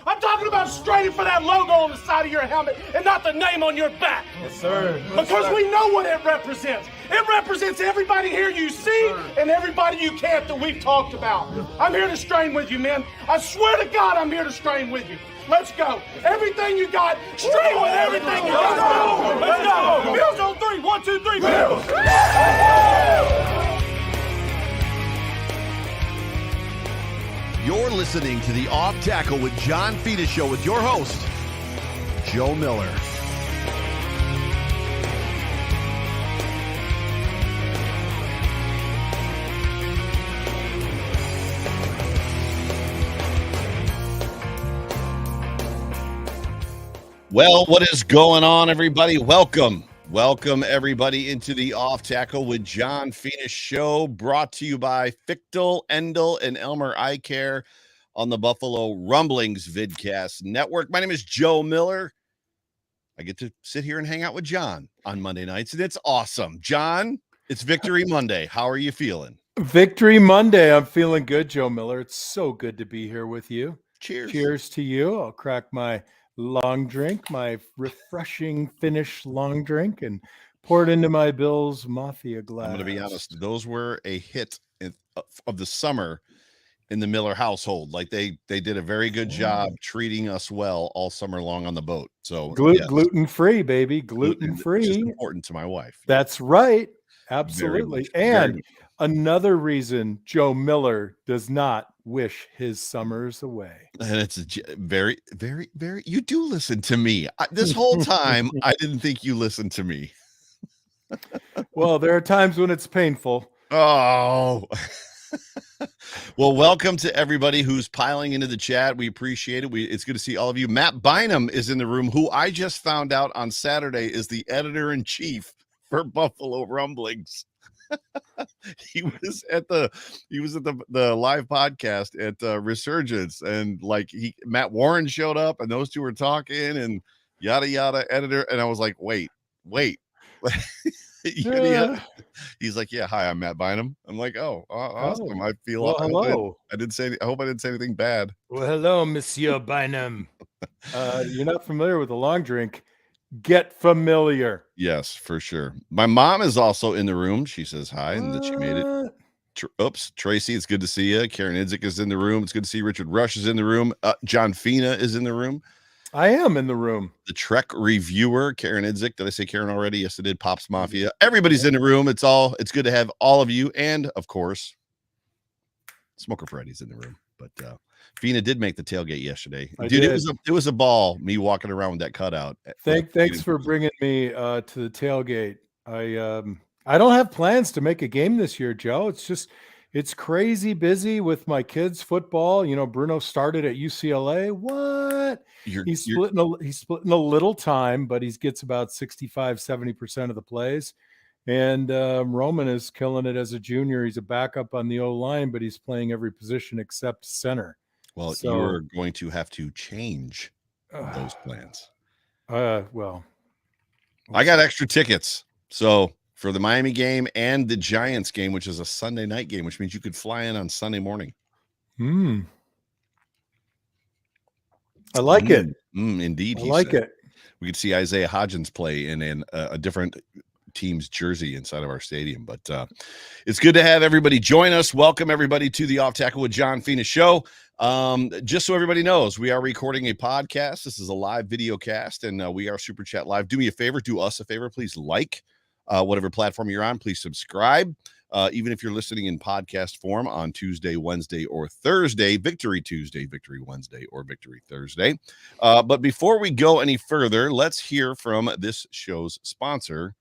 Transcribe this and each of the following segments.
I'm talking about straining for that logo on the side of your helmet and not the name on your back. Yes, sir. Because we know what it represents. It represents everybody here you see and everybody you can't that we've talked about. I'm here to strain with you, men. I swear to God, I'm here to strain with you. Let's go. Everything you got, strain with everything you got. Let's go. Bills on 3. 1, 2, 3. Bills. You're listening to the Off Tackle with John Fina show with your host, Joe Miller. Well, what is going on, everybody? Welcome everybody into the Off Tackle with John Fina show, brought to you by Fichtel, Endel, and Elmer Eye Care on the Buffalo Rumblings Vidcast Network. My name is Joe Miller. I get to sit here and hang out with John on Monday nights, and it's awesome. John, it's Victory Monday. How are you feeling? Victory Monday. I'm feeling good, Joe Miller. It's so good to be here with you. Cheers. Cheers to you. I'll crack my long drink, my refreshing Finnish long drink, and pour it into my Bills Mafia glass. I'm going to be honest. Those were a hit of the summer in the Miller household. Like they did a very good job treating us well all summer long on the boat. So yes. Gluten-free, baby. Gluten-free. Which is important to my wife. That's right. Absolutely. And another reason Joe Miller does not wish his summers away. And it's very, very, very, you do listen to me. This whole time, I didn't think you listened to me. Well, there are times when it's painful. Oh, well, welcome to everybody who's piling into the chat. We appreciate it. It's good to see all of you. Matt Bynum is in the room, who I just found out on Saturday is the editor-in-chief for Buffalo Rumblings. he was at the live podcast at Resurgence, and like Matt Warren showed up, and those two were talking and yada yada editor, and I was like, wait. He's like, yeah, hi, I'm Matt Bynum. I'm like, oh, awesome. I feel hello. I hope I didn't say anything bad. Well, hello, Monsieur Bynum. You're not familiar with the long drink. Get familiar. Yes, for sure. My mom is also in the room. She says hi and that she made it. Tracy, it's good to see you. Karen Idzik is in the room. It's good to see Richard Rush is in the room. John Fina is in the room. I am in the room. The Trek reviewer, Karen Idzik. Did I say Karen already? Yes, I did. Pops Mafia. Everybody's in the room. It's good to have all of you. And of course, Smoker Freddy's in the room. But Fina did make the tailgate yesterday. Dude, it was a ball, me walking around with that cutout. Thanks for bringing me to the tailgate. I don't have plans to make a game this year, Joe. It's crazy busy with my kids' football. You know, Bruno started at UCLA. What? He's splitting a little time, but he gets about 65-70% of the plays. And Roman is killing it as a junior. He's a backup on the O-line, but he's playing every position except center. Well, you're going to have to change those plans. Well, I got extra tickets. So for the Miami game and the Giants game, which is a Sunday night game, which means you could fly in on Sunday morning. I like it. Indeed. I like it. We could see Isaiah Hodgins play in a different team's jersey inside of our stadium. But it's good to have everybody join us. Welcome everybody to the Off Tackle with John Fina show. Just so everybody knows, we are recording a podcast. This is a live video cast, and we are Super Chat Live. Do me a favor, do us a favor, please like whatever platform you're on. Please subscribe. Even if you're listening in podcast form on Tuesday, Wednesday, or Thursday, Victory Tuesday, Victory Wednesday, or Victory Thursday. But before we go any further, let's hear from this show's sponsor,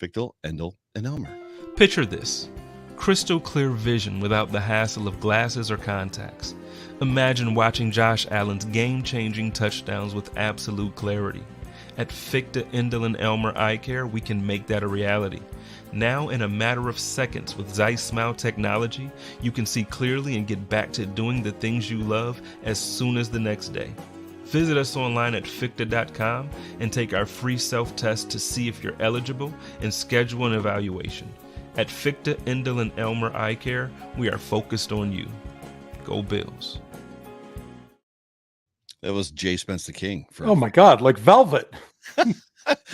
Fichtel, Endel, and Elmer. Picture this: crystal clear vision without the hassle of glasses or contacts. Imagine watching Josh Allen's game-changing touchdowns with absolute clarity. At Fichtel, Endel, and Elmer Eye Care, we can make that a reality. Now, in a matter of seconds with Zeiss Smile technology, you can see clearly and get back to doing the things you love as soon as the next day. Visit us online at Fichtel.com and take our free self-test to see if you're eligible and schedule an evaluation. At Fichtel, Endel, and Elmer Eye Care, we are focused on you. Go Bills. That was Jay Spence the King. Oh my God, like velvet. I'll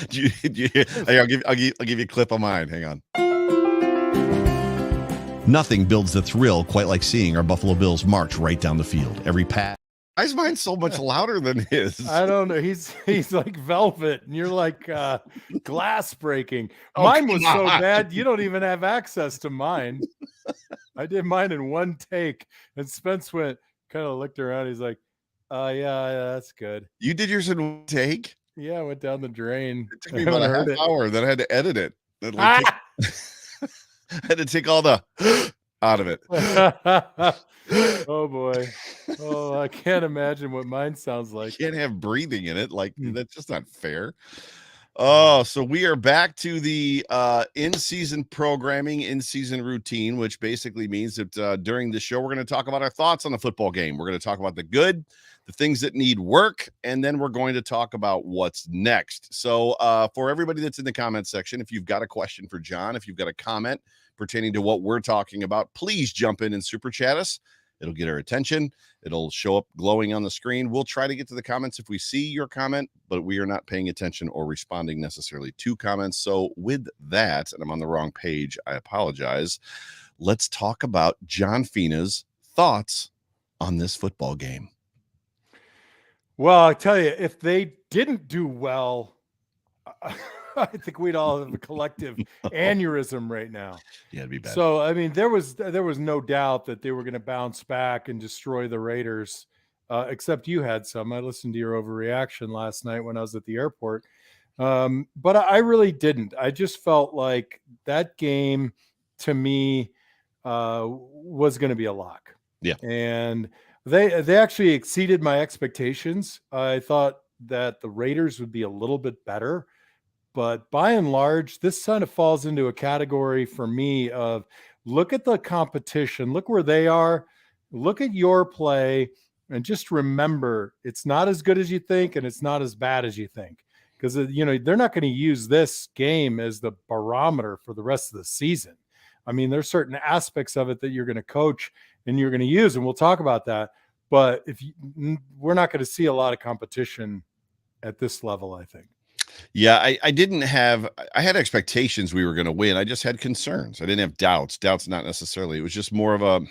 give you a clip of mine. Hang on. Nothing builds the thrill quite like seeing our Buffalo Bills march right down the field. Every pass. Why is mine so much louder than his? I don't know. He's like velvet, and you're like glass breaking. Oh, mine was come so on. bad, you don't even have access to mine. I did mine in one take, and Spence kind of looked around. He's like, yeah, that's good. You did yours in one take? Yeah, I went down the drain. It took me about a half hour. Then I had to edit it. I had to take all the out of it. Oh boy. Oh, I can't imagine what mine sounds like. You can't have breathing in it. Like that's just not fair. Oh, so we are back to the in-season programming, in-season routine, which basically means that during the show, we're going to talk about our thoughts on the football game. We're going to talk about the good, the things that need work, and then we're going to talk about what's next. So for everybody that's in the comment section, if you've got a question for John, if you've got a comment pertaining to what we're talking about, please jump in and super chat us. It'll get our attention. It'll show up glowing on the screen. We'll try to get to the comments if we see your comment, but we are not paying attention or responding necessarily to comments. So with that, and I'm on the wrong page, I apologize. Let's talk about John Fina's thoughts on this football game. Well, I tell you, if they didn't do well, I think we'd all have a collective aneurysm right now. Yeah, it'd be bad. So, I mean, there was no doubt that they were going to bounce back and destroy the Raiders, except you had some. I listened to your overreaction last night when I was at the airport. But I really didn't. I just felt like that game, to me, was going to be a lock. Yeah. And they actually exceeded my expectations. I thought that the Raiders would be a little bit better. But by and large, this kind of falls into a category for me of look at the competition, look where they are, look at your play, and just remember it's not as good as you think and it's not as bad as you think. Because, they're not going to use this game as the barometer for the rest of the season. I mean, there's certain aspects of it that you're going to coach and you're going to use, and we'll talk about that. But we're not going to see a lot of competition at this level, I think. Yeah, I had expectations we were going to win. I just had concerns. I didn't have doubts not necessarily. It was just more of a,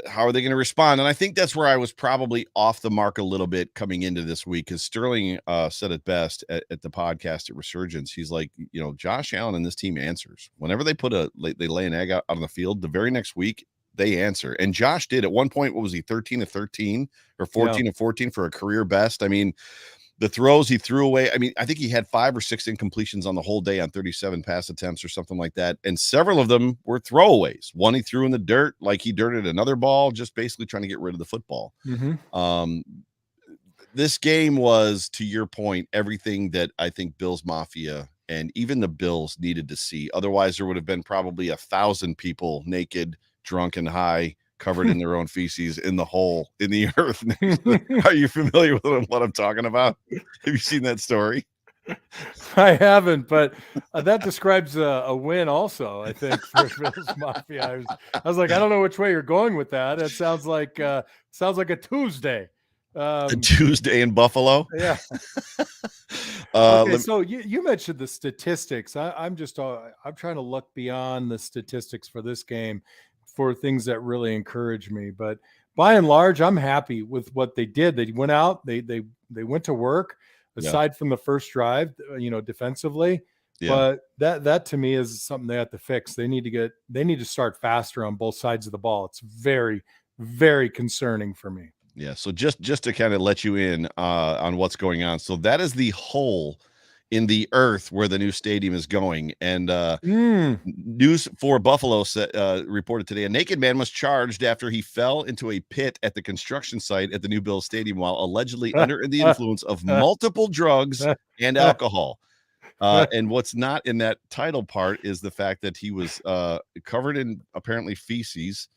how are they going to respond? And I think that's where I was probably off the mark a little bit coming into this week, because Sterling said it best at the podcast at Resurgence. He's like, Josh Allen and this team answers. Whenever they they lay an egg out on the field, the very next week, they answer. And Josh did at one point. What was he, 13 of 13 or 14 of 14 for a career best? I mean, the throws he threw away. I mean, I think he had 5 or 6 incompletions on the whole day on 37 pass attempts or something like that. And several of them were throwaways. One he threw in the dirt, like he dirted another ball, just basically trying to get rid of the football. Mm-hmm. This game was, to your point, everything that I think Bills Mafia and even the Bills needed to see. Otherwise, there would have been probably 1,000 people naked, drunk, and high, covered in their own feces in the hole in the earth. Are you familiar with what I'm talking about? Have you seen that story? I haven't, but that describes a win also, I think, for Bills Mafia. I was like, I don't know which way you're going with that. It sounds like a Tuesday. A Tuesday in Buffalo. Yeah. Okay, so you mentioned the statistics. I'm trying to look beyond the statistics for this game for things that really encourage me. But by and large, I'm happy with what they did. They went out, they went to work, aside from the first drive, defensively. Yeah. But that to me is something they have to fix. They need to start faster on both sides of the ball. It's very, very concerning for me. Yeah. So just to kind of let you in on what's going on. So that is the hole in the earth where the new stadium is going. And News for Buffalo reported today, a naked man was charged after he fell into a pit at the construction site at the new Bills Stadium while allegedly under the influence of multiple drugs and alcohol. And what's not in that title part is the fact that he was covered in apparently feces.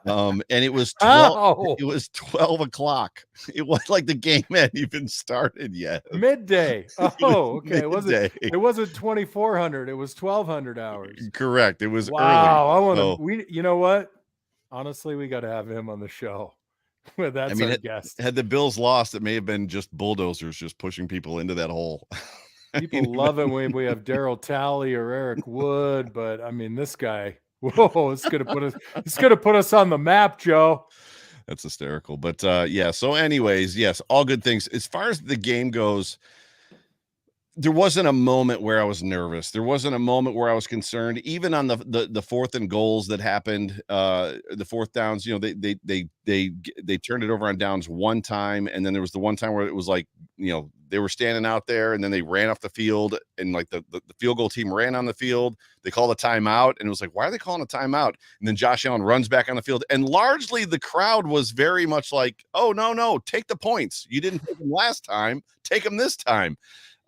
And it was 12 o'clock. It was like the game hadn't even started yet. Midday. Oh, okay. It wasn't 2,400. It was 1,200 hours. Correct. It was early. Wow. You know what? Honestly, we got to have him on the show. Well, that's our guest. Had the Bills lost, it may have been just bulldozers just pushing people into that hole. People love it when we have Daryl Talley or Eric Wood, but I mean, this guy, whoa, it's gonna put us on the map, Joe. That's hysterical. But yeah, so anyways, yes, all good things. As far as the game goes, there wasn't a moment where I was nervous. There wasn't a moment where I was concerned. Even on the fourth and goals that happened, the fourth downs, you know, they turned it over on downs one time, and then there was the one time where it was like, you know, they were standing out there, and then they ran off the field, and like the field goal team ran on the field. They called a timeout, and it was like, why are they calling a timeout? And then Josh Allen runs back on the field, and largely the crowd was very much like, oh, no, take the points. You didn't take them last time. Take them this time.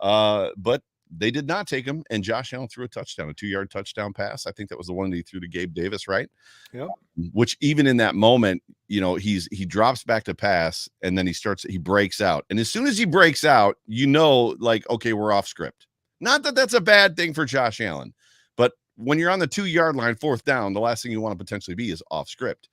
But they did not take him, and Josh Allen threw a touchdown, a 2-yard touchdown pass. I think that was the one that he threw to Gabe Davis, right? Yep. Which even in that moment, you know, he drops back to pass, and then he breaks out. And as soon as he breaks out, you know, like, okay, we're off script. Not that that's a bad thing for Josh Allen, but when you're on the 2-yard line, fourth down, the last thing you want to potentially be is off script.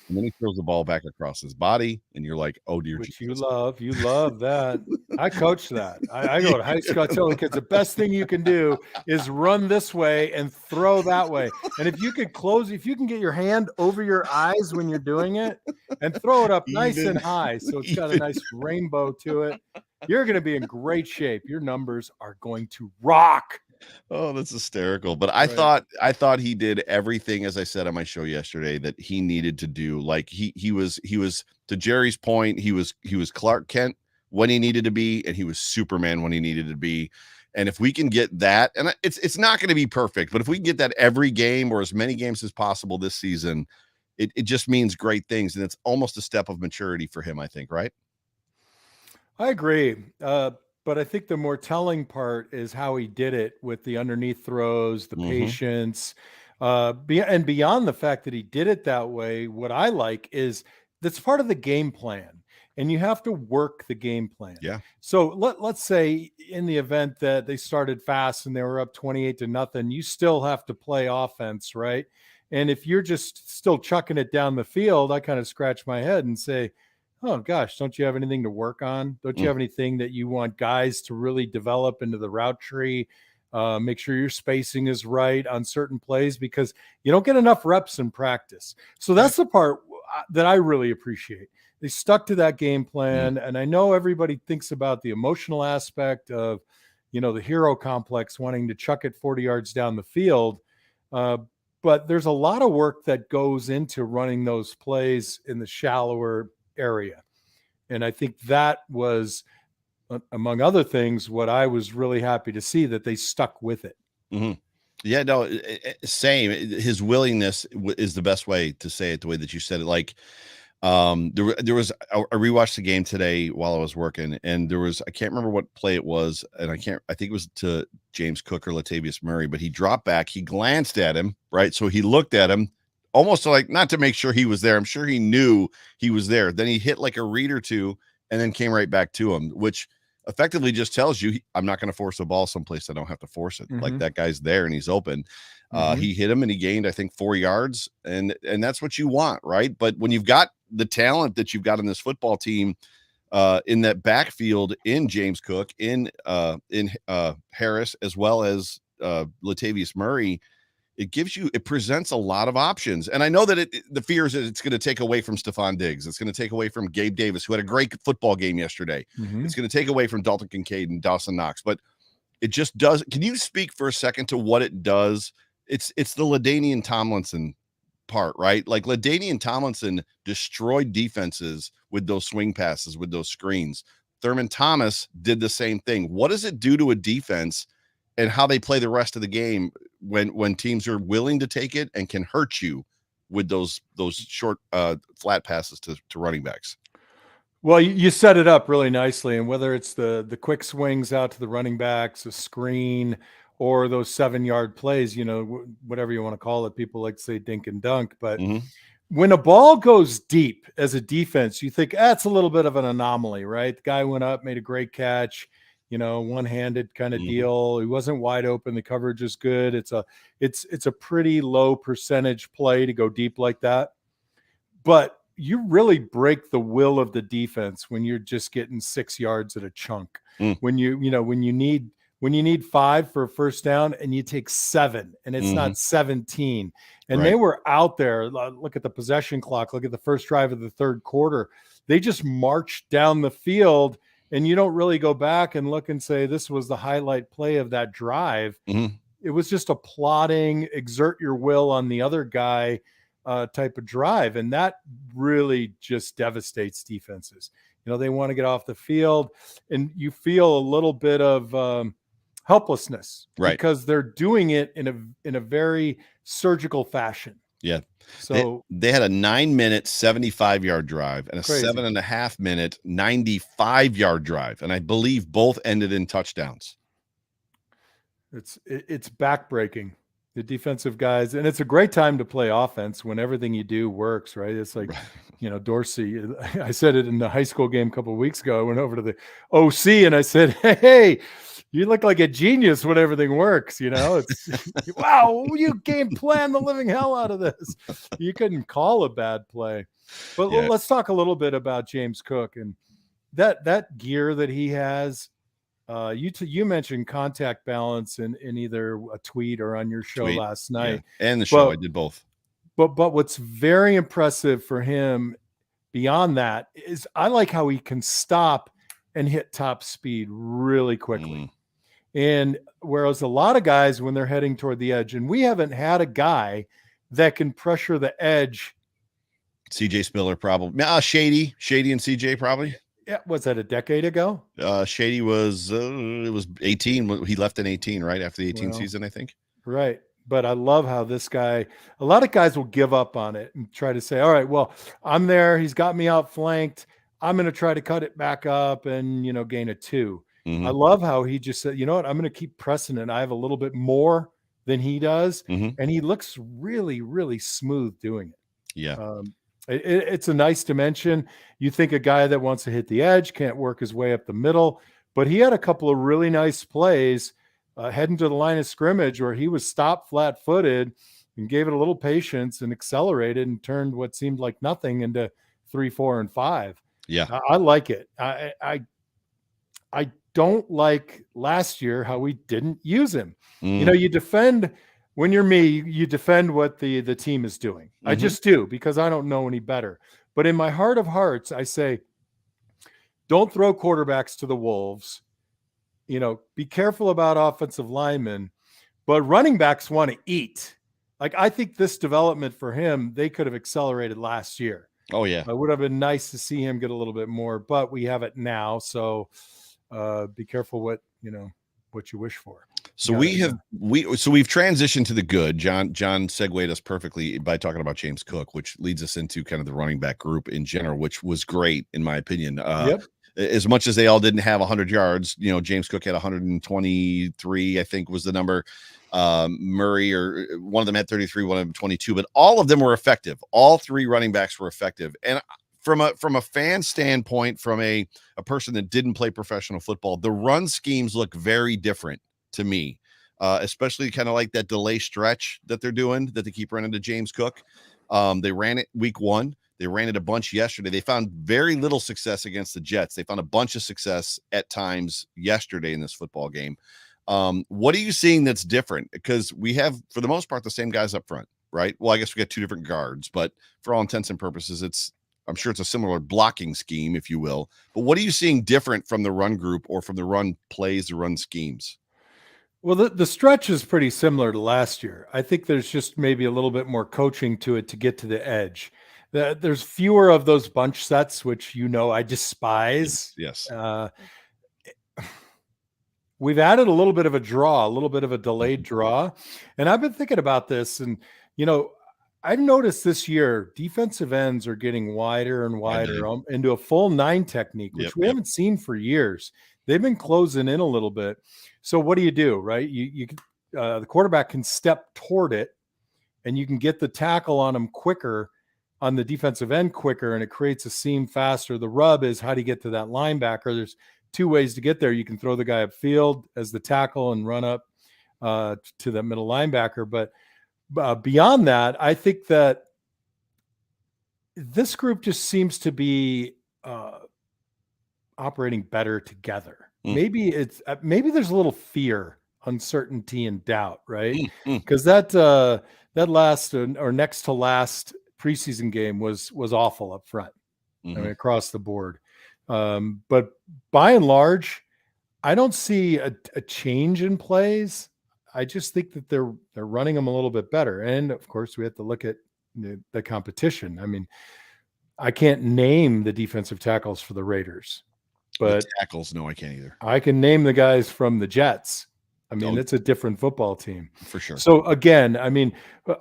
And then he throws the ball back across his body, and you're like, oh, dear Which Jesus. you love that. I coach that. I go to high school. I tell the kids the best thing you can do is run this way and throw that way. And if you can get your hand over your eyes when you're doing it and throw it up nice and high, so it's got a nice rainbow to it, you're going to be in great shape. Your numbers are going to rock. Oh, that's hysterical. But I thought he did everything, as I said on my show yesterday, that he needed to do. Like he was, to Jerry's point, he was Clark Kent when he needed to be, and he was Superman when he needed to be. And if we can get that, and it's not going to be perfect, but if we can get that every game or as many games as possible this season, it just means great things. And it's almost a step of maturity for him, I think, right? I agree. But I think the more telling part is how he did it with the underneath throws, the patience, and beyond the fact that he did it that way. What I like is that's part of the game plan, and you have to work the game plan. Yeah. So let's say in the event that they started fast and they were up 28-0, you still have to play offense, right? And if you're just still chucking it down the field, I kind of scratch my head and say, oh gosh, don't you have anything to work on? Don't you have anything that you want guys to really develop into the route tree? Make sure your spacing is right on certain plays, because you don't get enough reps in practice. So that's the part that I really appreciate. They stuck to that game plan. And I know everybody thinks about the emotional aspect of, you know, the hero complex, wanting to chuck it 40 yards down the field. But there's a lot of work that goes into running those plays in the shallower area. And I think that was, among other things, what I was really happy to see, that they stuck with it. Yeah, no, same. His willingness is the best way to say it, the way that you said it. Like, there was, I rewatched the game today while I was working, and there was, I can't remember what play it was, and I think it was to James Cook or Latavius Murray, but he dropped back, he glanced at him, right? So he looked at him, almost like, not to make sure he was there. I'm sure he knew he was there. Then he hit like a read or two and then came right back to him, which effectively just tells you, I'm not going to force the ball someplace I don't have to force it. Like, that guy's there and he's open. He hit him and he gained, I think, 4 yards, and that's what you want, right? But when you've got the talent that you've got in this football team, in that backfield, in James Cook, in Harris, as well as Latavius Murray, it presents a lot of options. And I know that the fear is that it's going to take away from Stephon Diggs. It's going to take away from Gabe Davis, who had a great football game yesterday. It's going to take away from Dalton Kincaid and Dawson Knox, but it just does. Can you speak for a second to what it does? It's the LaDainian Tomlinson part, right? Like, LaDainian Tomlinson destroyed defenses with those swing passes, with those screens. Thurman Thomas did the same thing. What does it do to a defense and how they play the rest of the game when teams are willing to take it and can hurt you with those short flat passes to running backs? Well, you set it up really nicely, and whether it's the quick swings out to the running backs, a screen, or those 7-yard plays, you know, whatever you want to call it, people like to say dink and dunk, but when a ball goes deep as a defense, you think that's a little bit of an anomaly, right? The guy went up, made a great catch, you know, one-handed kind of deal. He wasn't wide open. The coverage is good. It's a pretty low percentage play to go deep like that. But you really break the will of the defense when you're just getting 6 yards at a chunk. When when you need 5 for a first down and you take 7 and it's not 17. And Right. they were out there. Look at the possession clock. Look at the first drive of the third quarter. They just marched down the field, and you don't really go back and look and say, this was the highlight play of that drive. It was just a plodding, exert your will on the other guy type of drive. And that really just devastates defenses. They want to get off the field, and you feel a little bit of helplessness, right? Because they're doing it in a very surgical fashion. Yeah. So they had a 9-minute 75-yard drive and a crazy. 7.5-minute 95-yard drive, and I believe both ended in touchdowns. It's backbreaking, the defensive guys, and it's a great time to play offense when everything you do works, right? It's like, Dorsey. I said it in the high school game a couple of weeks ago. I went over to the OC and I said, "Hey, you look like a genius when everything works." It's wow, you game plan the living hell out of this. You couldn't call a bad play. But let's talk a little bit about James Cook and that gear that he has. You mentioned contact balance in either a tweet or on your show last night. Yeah. And the show, I did both. But what's very impressive for him beyond that is I like how he can stop and hit top speed really quickly. And whereas a lot of guys, when they're heading toward the edge, and we haven't had a guy that can pressure the edge. CJ Spiller probably. Shady and CJ probably. Yeah, was that a decade ago? Shady was it was 18. He left in 18, right after the 18 season, I think. Right. But I love how this guy, a lot of guys will give up on it and try to say, all right, well, I'm there. He's got me outflanked. I'm going to try to cut it back up and, gain a 2. I love how he just said, you know what, I'm going to keep pressing it. I have a little bit more than he does. And he looks really, really smooth doing it. Yeah. It's a nice dimension. You think a guy that wants to hit the edge can't work his way up the middle, but he had a couple of really nice plays heading to the line of scrimmage where he was stopped flat-footed and gave it a little patience and accelerated and turned what seemed like nothing into 3, 4, and 5. Yeah. I like it. I don't like last year how we didn't use him. You defend. When you're me, you defend what the team is doing. I just do, because I don't know any better. But in my heart of hearts, I say, don't throw quarterbacks to the wolves. Be careful about offensive linemen, but running backs want to eat. Like, I think this development for him, they could have accelerated last year. Oh, yeah. It would have been nice to see him get a little bit more, but we have it now. So be careful what you wish for. So we've transitioned to the good. John segued us perfectly by talking about James Cook, which leads us into kind of the running back group in general, which was great in my opinion. As much as they all didn't have 100 yards, James Cook had 123, I think was the number. Murray, or one of them had 33, one of them 22, but all of them were effective. All 3 running backs were effective. And from a fan standpoint, from a person that didn't play professional football, the run schemes look very different to me, especially kind of like that delay stretch that they're doing, that they keep running to James Cook. They ran it week 1. They ran it a bunch yesterday. They found very little success against the Jets. They found a bunch of success at times yesterday in this football game. What are you seeing that's different? Because we have, for the most part, the same guys up front, right? Well, I guess we got 2 different guards, but for all intents and purposes, I'm sure it's a similar blocking scheme, if you will. But what are you seeing different from the run group or from the run plays, the run schemes? Well, the stretch is pretty similar to last year. I think there's just maybe a little bit more coaching to it to get to the edge. There's fewer of those bunch sets, which I despise. Yes. We've added a little bit of a draw, a little bit of a delayed draw. And I've been thinking about this. And, I've noticed this year, defensive ends are getting wider and wider into a full 9 technique, which we haven't seen for years. They've been closing in a little bit. So what do? Right? The quarterback can step toward it, and you can get the tackle on him quicker, on the defensive end quicker, and it creates a seam faster. The rub is, how do you get to that linebacker? There's 2 ways to get there. You can throw the guy upfield as the tackle and run up to the middle linebacker. But beyond that, I think that this group just seems to be operating better together. Maybe there's a little fear, uncertainty, and doubt, right? Because that last or next to last preseason game was awful up front. I mean, across the board. But by and large, I don't see a change in plays. I just think that they're running them a little bit better. And of course, we have to look at the competition. I mean, I can't name the defensive tackles for the Raiders, but the tackles, no, I can't either. I can name the guys from the Jets. I mean, it's a different football team for sure. So again, I mean,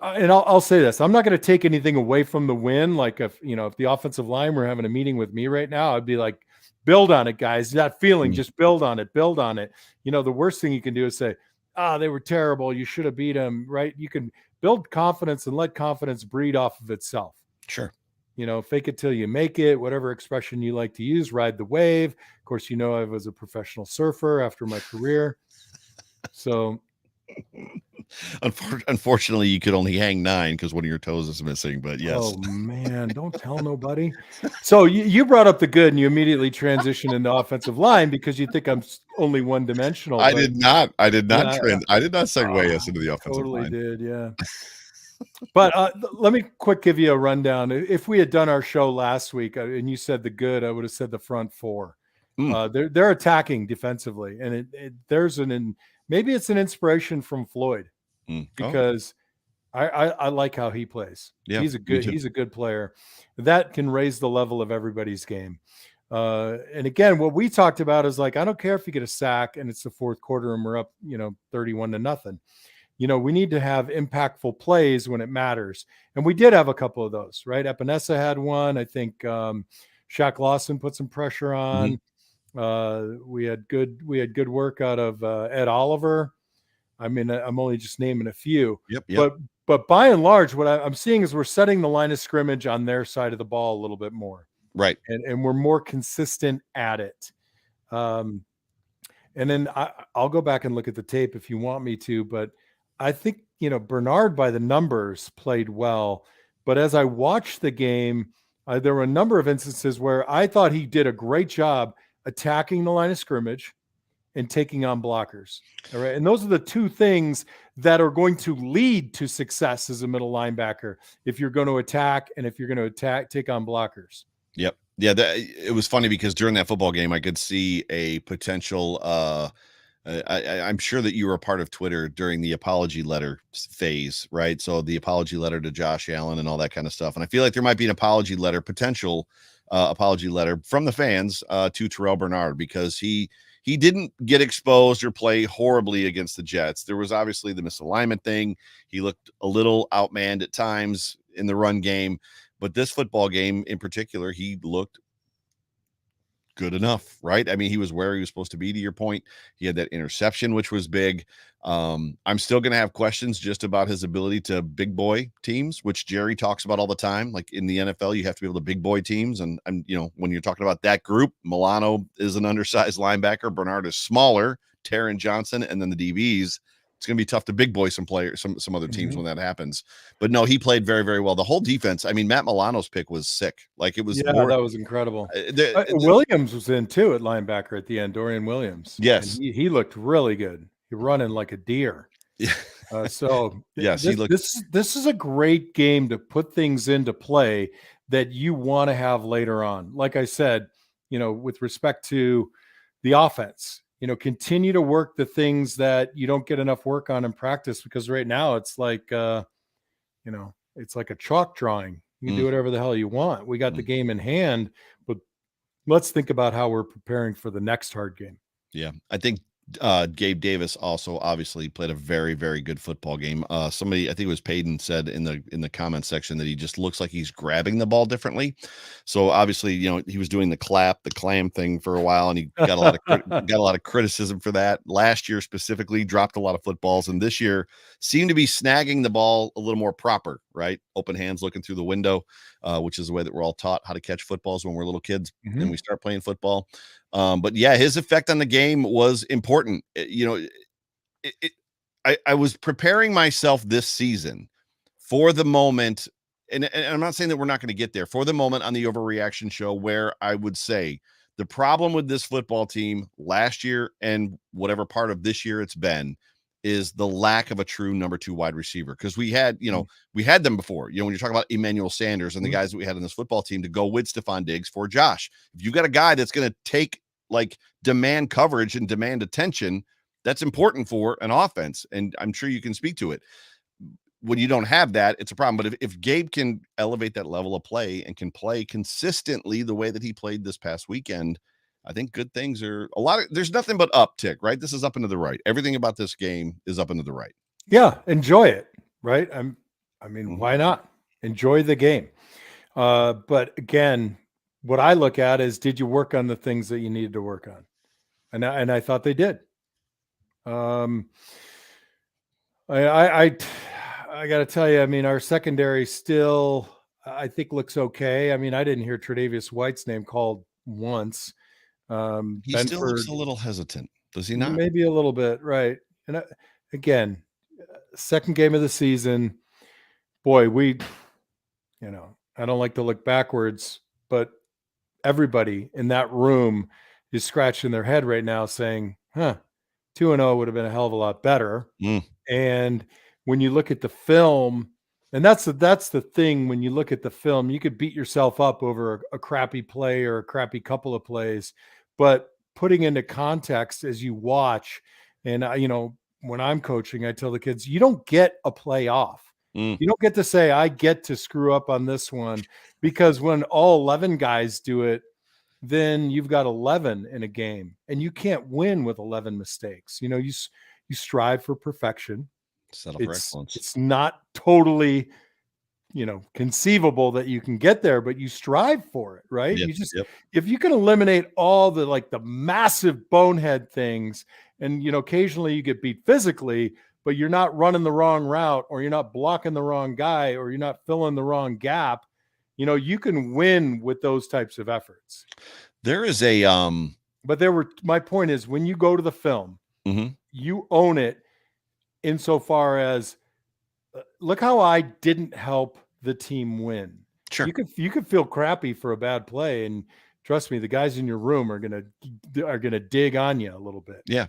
and I'll say this: I'm not going to take anything away from the win. Like if the offensive line were having a meeting with me right now, I'd be like, "Build on it, guys. That feeling, just build on it. Build on it." The worst thing you can do is say, they were terrible. You should have beat them." Right? You can build confidence and let confidence breed off of itself. Sure. Fake it till you make it, whatever expression you like to use, ride the wave. Of course, I was a professional surfer after my career. So unfortunately, you could only hang 9 because one of your toes is missing, but yes. Oh man, don't tell nobody. So you brought up the good and you immediately transitioned into offensive line because you think I'm only one dimensional. I did not segue us into the offensive line. Totally did, yeah. But let me give you a rundown. If we had done our show last week and you said the good, I would have said the front four. They're attacking defensively, and maybe it's an inspiration from Floyd because I like how he plays. Yeah, he's a good player that can raise the level of everybody's game. And again, what we talked about is like, I don't care if you get a sack and it's the fourth quarter and we're up, 31-0. We need to have impactful plays when it matters. And we did have a couple of those, right? Epinesa had one. I think Shaq Lawson put some pressure on. We had good work out of Ed Oliver. I mean, I'm only just naming a few. Yep. But by and large, what I'm seeing is we're setting the line of scrimmage on their side of the ball a little bit more. Right. And we're more consistent at it. And then I'll go back and look at the tape if you want me to, but I think, Bernard by the numbers played well, but as I watched the game, there were a number of instances where I thought he did a great job attacking the line of scrimmage and taking on blockers. All right. And those are the two things that are going to lead to success as a middle linebacker. If you're going to attack and if you're going to take on blockers. Yep. Yeah. It was funny because during that football game, I could see a potential, I'm sure that you were a part of Twitter during the apology letter phase, right? So the apology letter to Josh Allen and all that kind of stuff. And I feel like there might be an potential apology letter from the fans to Terrell Bernard because he didn't get exposed or play horribly against the Jets. There was obviously the misalignment thing. He looked a little outmanned at times in the run game, but this football game in particular, he looked good enough, right? I mean, he was where he was supposed to be, to your point. He had that interception, which was big. I'm still going to have questions just about his ability to big boy teams, which Jerry talks about all the time. Like in the NFL, you have to be able to big boy teams. And when you're talking about that group, Milano is an undersized linebacker. Bernard is smaller, Taron Johnson, and then the DBs. It's going to be tough to big boy some players, some other teams when that happens. But no, he played very, very well. The whole defense. I mean, Matt Milano's pick was sick. Like it was. Yeah, that was incredible. Williams was in too at linebacker at the end. Dorian Williams. Yes, he looked really good. He running like a deer. So yes, this is a great game to put things into play that you want to have later on. Like I said, with respect to the offense. Continue to work the things that you don't get enough work on in practice, because right now it's like, it's like a chalk drawing. You can do whatever the hell you want. We got the game in hand, but let's think about how we're preparing for the next hard game. Yeah. I think Gabe Davis also obviously played a very, very good football game. Somebody, I think it was Payton, said in the comment section that he just looks like he's grabbing the ball differently. So obviously, he was doing the clam thing for a while, and he got a lot of criticism for that. Last year specifically, dropped a lot of footballs, and this year seemed to be snagging the ball a little more proper, right? Open hands, looking through the window, which is the way that we're all taught how to catch footballs when we're little kids and we start playing football. But yeah, his effect on the game was important. I was preparing myself this season for the moment and I'm not saying that we're not going to get there for the moment on the overreaction show, where I would say the problem with this football team last year and whatever part of this year it's been is the lack of a true number 2 wide receiver. Because we had, we had them before, when you're talking about Emmanuel Sanders and the guys that we had on this football team to go with Stephon Diggs for Josh. If you've got a guy that's going to take demand coverage and demand attention, that's important for an offense. And I'm sure you can speak to it. When you don't have that, it's a problem. But if Gabe can elevate that level of play and can play consistently the way that he played this past weekend, I think good things are there's nothing but uptick, right? This is up and to the right. Everything about this game is up and to the right. Yeah. Enjoy it. Right. Why not enjoy the game? But again, what I look at is, did you work on the things that you needed to work on? And I thought they did. I got to tell you, our secondary still, I think, looks okay. I didn't hear Tre'Davious White's name called once. He still looks a little hestant, does he not? Maybe a little bit, right? And again, second game of the season, boy, I don't like to look backwards, but everybody in that room is scratching their head right now saying, 2-0 would have been a hell of a lot better. And when you look at the film, and that's the thing, when you look at the film, you could beat yourself up over a crappy play or a crappy couple of plays, but putting into context as you watch, and when I'm coaching, I tell the kids, you don't get a play off. You don't get to say, I get to screw up on this one, because when all 11 guys do it, then you've got 11 in a game, and you can't win with 11 mistakes. You strive for perfection. Settle for excellence. It's not totally, conceivable that you can get there, but you strive for it, right? If you can eliminate all the massive bonehead things, and occasionally you get beat physically, but you're not running the wrong route, or you're not blocking the wrong guy, or you're not filling the wrong gap, you can win with those types of efforts. There is my point is, when you go to the film, you own it, insofar as, look how I didn't help the team win. Sure. You could feel crappy for a bad play, and trust me, the guys in your room are gonna dig on you a little bit. Yeah.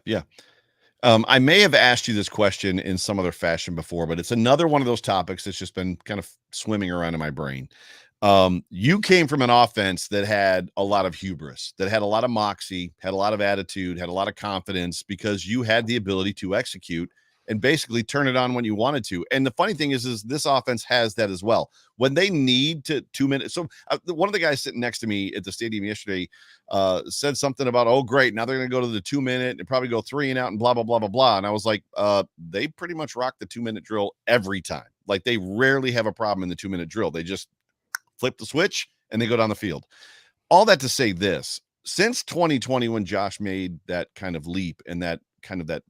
I may have asked you this question in some other fashion before, but it's another one of those topics that's just been kind of swimming around in my brain. You came from an offense that had a lot of hubris, that had a lot of moxie, had a lot of attitude, had a lot of confidence, because you had the ability to execute and basically turn it on when you wanted to. And the funny thing is this offense has that as well. When they need to 2 minutes. So one of the guys sitting next to me at the stadium yesterday said something about, oh, great, now they're going to go to the 2 minute and probably go 3 and out and blah, blah, blah, blah, blah. And I was like, they pretty much rock the 2 minute drill every time. Like, they rarely have a problem in the 2 minute drill. They just flip the switch and they go down the field. All that to say this, since 2020, when Josh made that kind of leap and that kind of that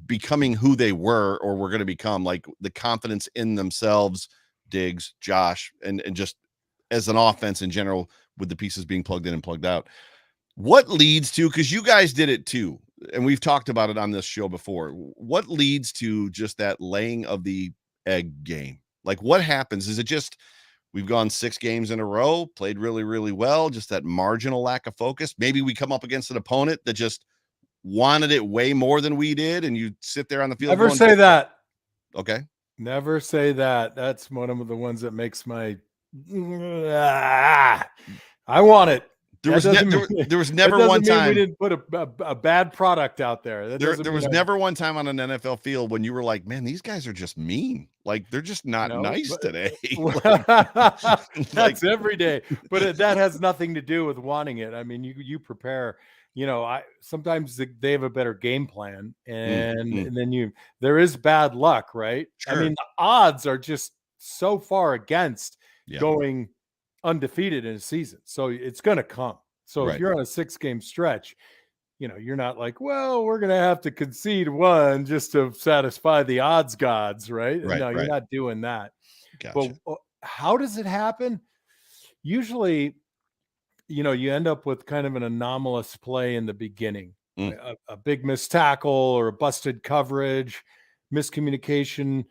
becoming who they were or were going to become, like the confidence in themselves, Diggs, Josh, and just as an offense in general, with the pieces being plugged in and plugged out, what leads to, because you guys did it too, and we've talked about it on this show before, what leads to just that laying of the egg game? Like, what happens? Is it just, we've gone 6 games in a row, played really, really well, just that marginal lack of focus? Maybe we come up against an opponent that just wanted it way more than we did, and you sit there on the field. Never say that. Okay. Never say that. That's one of the ones that makes my I want it. There was never one time we didn't put a bad product out there. There was never one time on an NFL field when you were like, man, these guys are just mean. Like, they're just not nice today. That's every day. But that has nothing to do with wanting it. I mean, you prepare. Sometimes they have a better game plan, and then there is bad luck, right? Sure. I mean, the odds are just so far against going undefeated in a season. So it's going to come. So if you're on a 6-game stretch, you're not like, well, we're going to have to concede one just to satisfy the odds gods, right? No, you're not doing that. Gotcha. But how does it happen? Usually, you end up with kind of an anomalous play in the beginning, a big missed tackle or a busted coverage, miscommunication.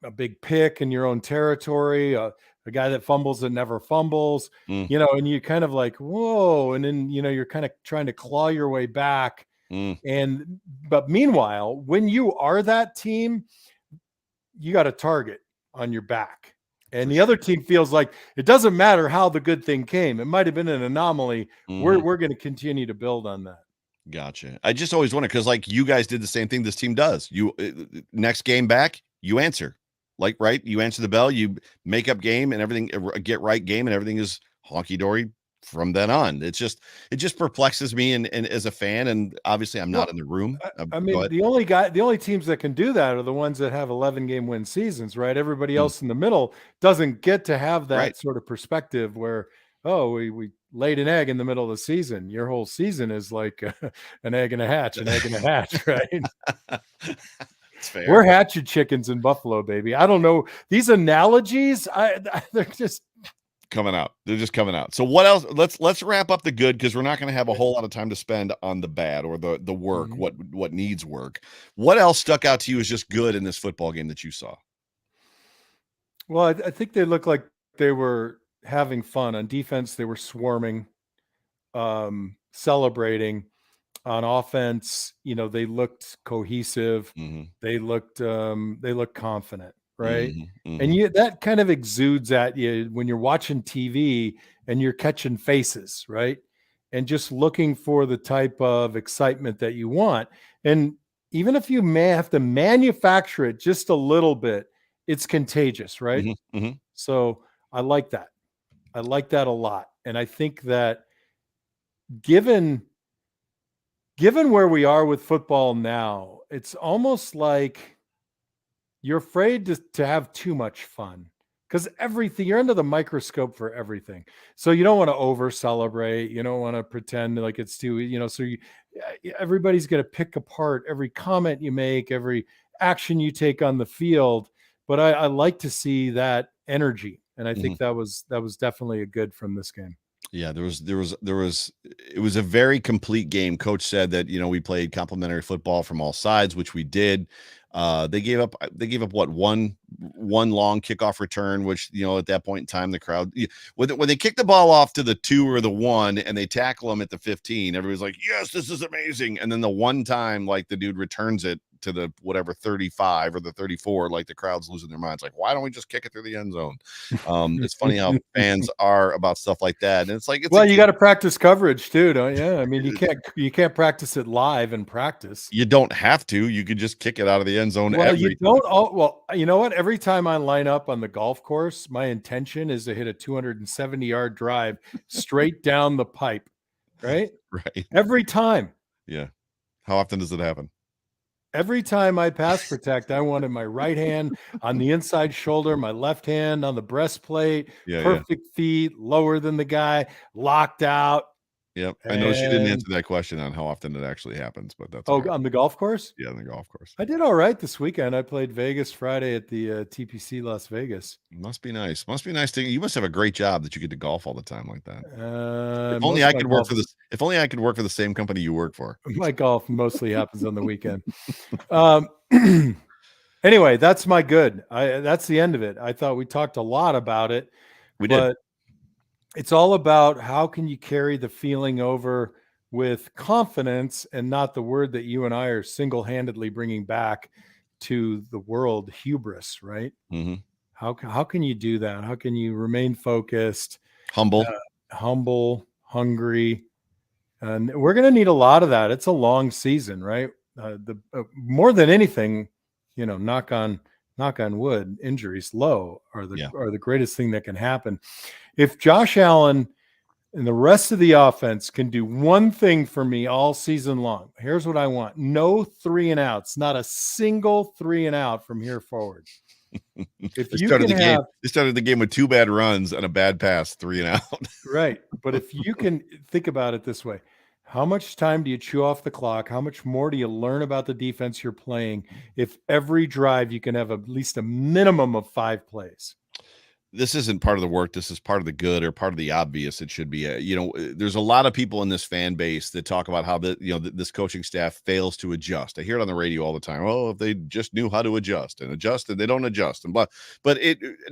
a big pick in your own territory, a guy that fumbles and never fumbles, Mm, and you kind of like, whoa. And then, you're kind of trying to claw your way back. mm. But meanwhile, when you are that team, you got a target on your back. And For the sure. other team feels like it doesn't matter how the good thing came. It might have been an anomaly. Mhm. We're going to continue to build on that. Gotcha. I just always wonder because, like, you guys did the same thing this team does. You next game back, you answer, like, right? You answer the bell, you make up game, and everything, get right game, and everything is honky dory from then on. It just perplexes me, and as a fan, and obviously I'm not Well, in the room. I mean, But the only teams that can do that are the ones that have 11-game win seasons, right? Everybody Mm. else in the middle doesn't get to have that Right. sort of perspective where, oh, we laid an egg in the middle of the season. Your whole season is like an egg and a hatch, right? It's fair. We're hatching chickens in Buffalo, baby. I don't know. These analogies, they're just Coming out. They're just coming out. So what else? Let's wrap up the good because we're not going to have a whole lot of time to spend on the bad or the work, Mhm. what needs work. What else stuck out to you as just good in this football game that you saw? Well, I think they look like they were having fun on defense. They were swarming, celebrating. On offense, they looked cohesive. Mm-hmm. They looked confident, right? Mm-hmm. Mm-hmm. And that kind of exudes at you when you're watching TV and you're catching faces, right? And just looking for the type of excitement that you want. And even if you may have to manufacture it just a little bit, it's contagious, right? Mm-hmm. Mm-hmm. So I like that. I like that a lot. And I think that given where we are with football now, it's almost like you're afraid to have too much fun because everything, you're under the microscope for everything. So you don't want to over celebrate. You don't want to pretend like it's too, so everybody's going to pick apart every comment you make, every action you take on the field. But I like to see that energy. And I Mm-hmm. think that was definitely a good from this game. Yeah, it was a very complete game. Coach said that, we played complementary football from all sides, which we did. They gave up what, one long kickoff return, which, at that point in time, the crowd, when they kick the ball off to the 2 or the 1 and they tackle them at the 15, everybody's like, yes, this is amazing. And then the one time, like, the dude returns it to the whatever 35 or the 34, like, the crowd's losing their minds, like, why don't we just kick it through the end zone? It's funny how fans are about stuff like that, and it's like, Well, you got to practice coverage too, don't you? I mean, you can't practice it live in practice. you don't have to. You could just kick it out of the end zone. Well, you don't. Oh, well, you know what? Every time I line up on the golf course, my intention is to hit a 270-yard drive straight down the pipe, right? Right. Every time. Yeah. How often does it happen? Every time I pass protect, I wanted my right hand on the inside shoulder, my left hand on the breastplate, Yeah. perfect feet, lower than the guy, locked out. Yep. I know she didn't And answer that question on how often it actually happens, but that's oh, okay. on the golf course? Yeah, on the golf course. I did all right this weekend. I played Vegas Friday at the TPC Las Vegas. Must be nice. Must be nice to you. Must have a great job that you get to golf all the time like that. If Most only of I my could work golf for this. If only I could work for the same company you work for. my golf mostly happens on the weekend. Anyway, that's my good. That's the end of it. I thought we talked a lot about it. We did. But it's all about how can you carry the feeling over with confidence and not the word that you and I are single-handedly bringing back to the world, hubris, right? Mm-hmm. How can you do that? How can you remain focused, Humble. humble, hungry? And we're going to need a lot of that. It's a long season, right? More than anything, knock on wood, injuries low are the greatest thing that can happen. If Josh Allen and the rest of the offense can do one thing for me all season long, here's what I want: no 3 and outs, not a single 3 and out from here forward. If They you started can the game. have They started the game with 2 bad runs and a bad pass, 3 and out. right, but if you can think about it this way. How much time do you chew off the clock? How much more do you learn about the defense you're playing if every drive you can have at least a minimum of 5 plays? this isn't part of the work. This is part of the good or part of the obvious. It should be, there's a lot of people in this fan base that talk about how this coaching staff fails to adjust. I hear it on the radio all the time. Oh, if they just knew how to adjust and they don't adjust. And but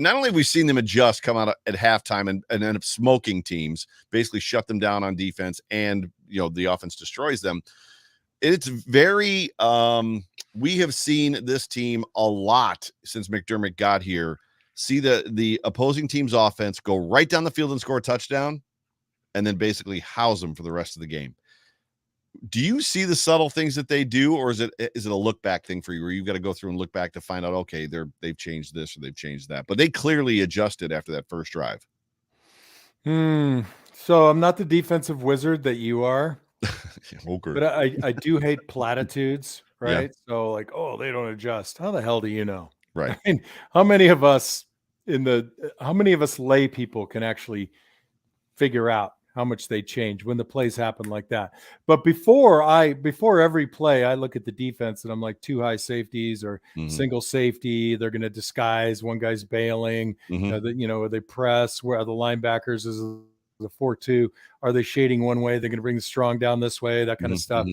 not only have we seen them adjust, come out at halftime and end up smoking teams, basically shut them down on defense, and the offense destroys them. It's very, we have seen this team a lot since McDermott got here. See the opposing team's offense go right down the field and score a touchdown, and then basically house them for the rest of the game. Do you see the subtle things that they do, or is it a look back thing for you, where you've got to go through and look back to find out, okay, they've changed this or they've changed that, but they clearly adjusted after that first drive? So I'm not the defensive wizard that you are, Okay. but I do hate platitudes, right? Yeah. So like, oh, they don't adjust. How the hell do you know? Right. I mean, how many of us lay people can actually figure out how much they change when the plays happen like that? But before every play, I look at the defense and I'm like, 2 high safeties or single safety. They're going to disguise. One guy's bailing. They press. Where are the linebackers? Is the 4-2? Are they shading one way? They're going to bring the strong down this way. That kind of stuff.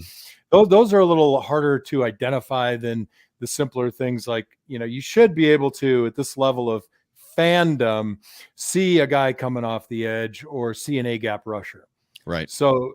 Those are a little harder to identify than the simpler things. Like, you should be able to, at this level of fandom, see a guy coming off the edge or see an A-gap rusher. Right. So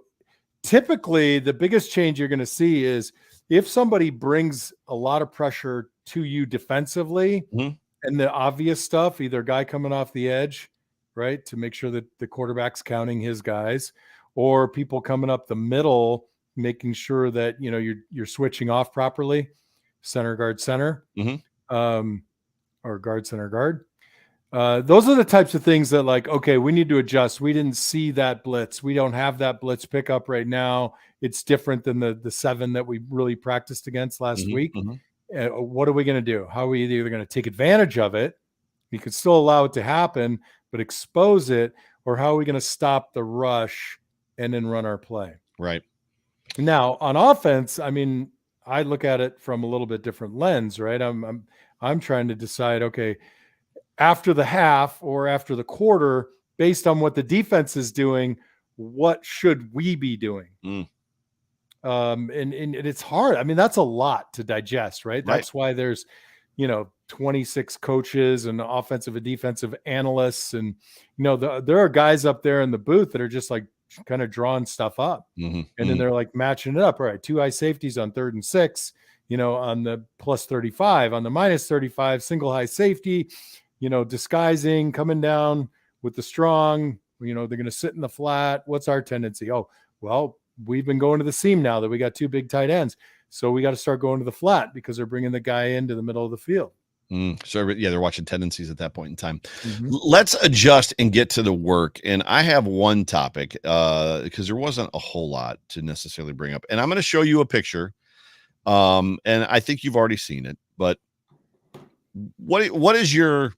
typically the biggest change you're going to see is if somebody brings a lot of pressure to you defensively, and the obvious stuff, either guy coming off the edge, right, to make sure that the quarterback's counting his guys, or people coming up the middle, making sure that, you're switching off properly, center, guard, center, or guard, center, guard. Those are the types of things that, like, okay, we need to adjust. We didn't see that blitz. We don't have that blitz pickup right now. It's different than the 7 that we really practiced against last week. What are we going to do? How are we either going to take advantage of it? We could still allow it to happen, but expose it, or how are we going to stop the rush and then run our play? Right. Now on offense, I mean, I look at it from a little bit different lens, right? I'm trying to decide, okay, after the half or after the quarter, based on what the defense is doing, what should we be doing? And it's hard. I mean, that's a lot to digest, right? That's why there's, 26 coaches and offensive and defensive analysts. And, there are guys up there in the booth that are just like kind of drawing stuff up. And then they're like matching it up. All right, 2 high safeties on 3rd and 6, on the plus 35, on the minus 35, single high safety, disguising, coming down with the strong, they're going to sit in the flat. What's our tendency? Oh, well, we've been going to the seam now that we got 2 big tight ends. So we got to start going to the flat because they're bringing the guy into the middle of the field. So yeah, they're watching tendencies at that point in time. Let's adjust and get to the work. And I have one topic because there wasn't a whole lot to necessarily bring up. And I'm going to show you a picture. And I think you've already seen it, but what is your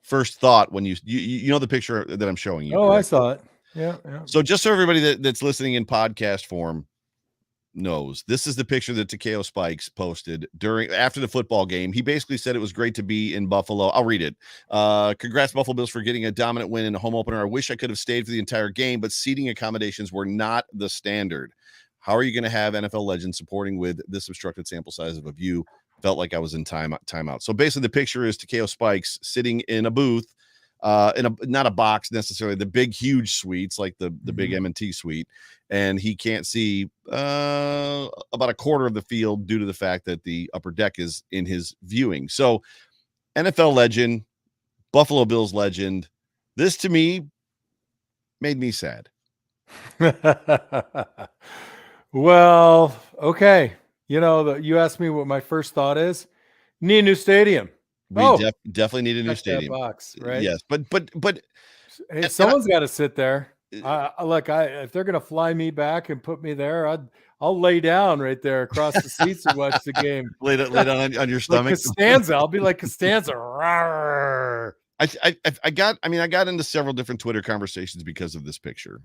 first thought when you know the picture that I'm showing you? Oh, correct? I saw it. Yeah. So just so everybody that's listening in podcast form knows, this is the picture that Takeo Spikes posted after the football game. He basically said it was great to be in Buffalo. I'll read it. Congrats, Buffalo Bills, for getting a dominant win in a home opener. I wish I could have stayed for the entire game, but seating accommodations were not the standard. How are you going to have NFL legends supporting with this obstructed sample size of a view? Felt like I was in timeout. So basically the picture is Takeo Spikes sitting in a booth, not a box necessarily, the big, huge suites, like the big M&T suite. And he can't see about a quarter of the field due to the fact that the upper deck is in his viewing. So NFL legend, Buffalo Bills legend. This to me made me sad. Well, okay. You asked me what my first thought is. Need a new stadium. We definitely need a new stadium. Box, right? Yes, but hey, someone's got to sit there. If they're gonna fly me back and put me there, I'll lay down right there across the seats and watch the game. lay down on your stomach. Like Costanza, I'll be like Costanza. Rawr. I got into several different Twitter conversations because of this picture.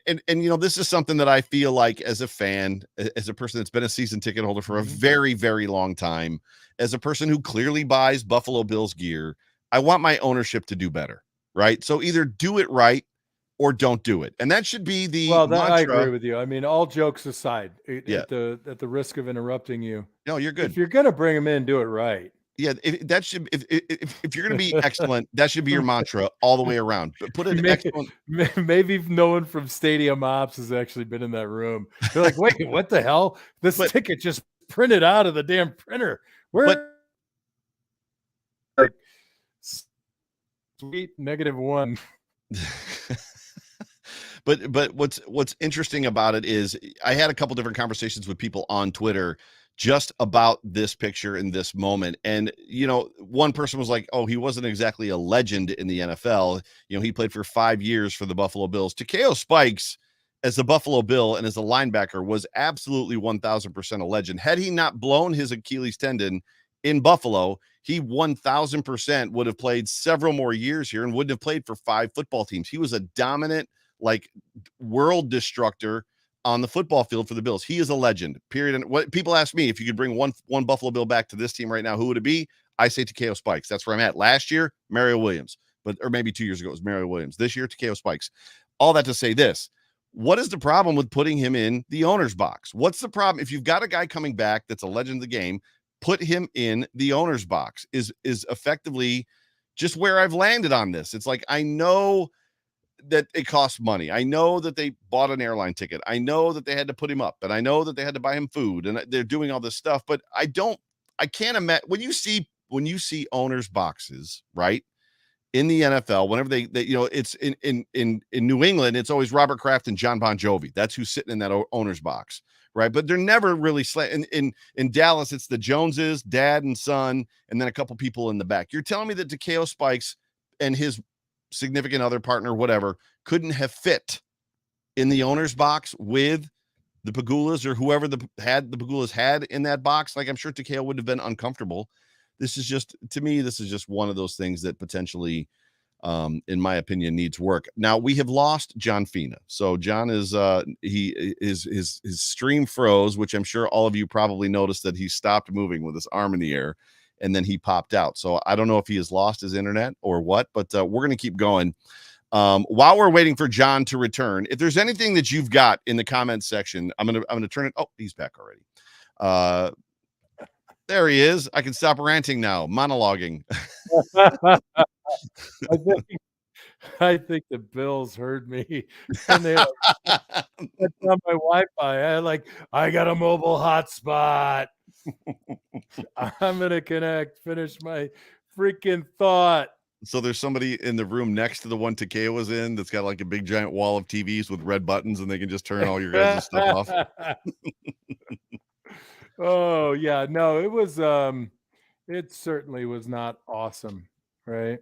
and this is something that I feel like as a fan, as a person that's been a season ticket holder for a very, very long time, as a person who clearly buys Buffalo Bills gear, I want my ownership to do better, right? So either do it right or don't do it. And that should be the mantra. I agree with you. I mean, all jokes aside, Yeah. at the risk of interrupting you. No, you're good. If you're going to bring him in, do it right. Yeah, if you're going to be excellent, that should be your mantra all the way around. But put an excellent. Maybe no one from Stadium Ops has actually been in that room. They're like, wait, what the hell? This ticket just printed out of the damn printer. Where? Sweet -1. But what's interesting about it is I had a couple different conversations with people on Twitter just about this picture in this moment. And, one person was like, oh, he wasn't exactly a legend in the NFL. He played for 5 years for the Buffalo Bills. Takeo Spikes, as a Buffalo Bill and as a linebacker, was absolutely 1,000% a legend. Had he not blown his Achilles tendon in Buffalo, he 1,000% would have played several more years here and wouldn't have played for 5 football teams. He was a dominant, world destructor on the football field for the Bills. He is a legend, period. And what people ask me, if you could bring one Buffalo Bill back to this team right now, who would it be? I say Takeo Spikes. That's where I'm at. Last year, Mario Williams, or maybe 2 years ago, it was Mario Williams. This year, Takeo Spikes. All that to say this: what is the problem with putting him in the owner's box? What's the problem? If you've got a guy coming back that's a legend of the game, put him in the owner's box is effectively just where I've landed on this. It's like, I know that it costs money. I know that they bought an airline ticket. I know that they had to put him up, and I know that they had to buy him food, and they're doing all this stuff, but I can't imagine when you see owners boxes, right? In the NFL, whenever they it's in New England, it's always Robert Kraft and John Bon Jovi. That's who's sitting in that owner's box, right? But they're never really in Dallas. It's the Joneses, dad and son, and then a couple people in the back. You're telling me that Takeo Spikes and his significant other, partner, whatever, couldn't have fit in the owner's box with the Pagulas or whoever the Pagulas had in that box? I'm sure Takeo would have been uncomfortable. This is just one of those things that potentially, in my opinion, needs work. Now, we have lost John Fina. So John is his stream froze, which I'm sure all of you probably noticed that he stopped moving with his arm in the air, and then he popped out. So I don't know if he has lost his internet or what, but we're going to keep going. While we're waiting for John to return, if there's anything that you've got in the comments section, I'm going to turn it. Oh, he's back already. There he is. I can stop ranting now, monologuing. I think the Bills heard me. And they that's on my Wi-Fi. I got a mobile hotspot. I'm going to connect, finish my freaking thought. So there's somebody in the room next to the one Takeo was in that's got a big giant wall of TVs with red buttons, and they can just turn all your guys' stuff off. Oh yeah, no, it was it certainly was not awesome, right?